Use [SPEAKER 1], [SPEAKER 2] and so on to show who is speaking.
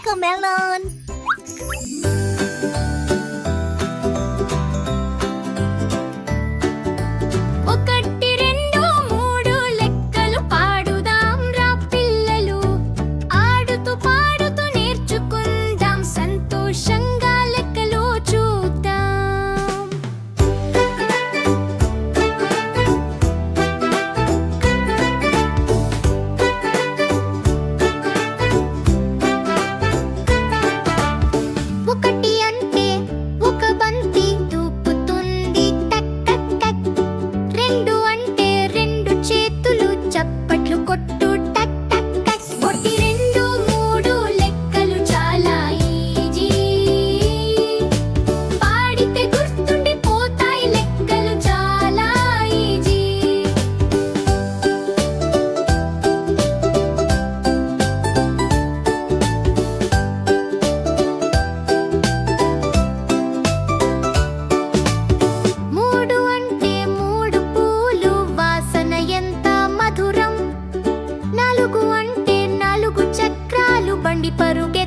[SPEAKER 1] watermelon.
[SPEAKER 2] ఒకటి రెండు మూడు లెక్కలు పాడుదాం రా పిల్లలు. ఆడుతూ పాడుతూ నేర్చుకుందాం, సంతోషంగా లెక్కలు చూద్దాం. ఒకటి అంటే ఒక బంతి తూపుతుంది టక్ టక్ టక్. రెండు అంటే రెండు చేతులు చప్పట్లు కొట్టు టక్ టక్ టక్. ఒకటి రెండు మూడు లెక్కలు చాలా ఈజీ. పాడితే గుర్తుండిపోతాయి లెక్కలు చాలా ఈజీ. మూడు అంటే మూడు పూలు, వాసన ఎంత మధురం. నాలుగు అంటే నాలుగు చక్రాలు, బండి పరుగె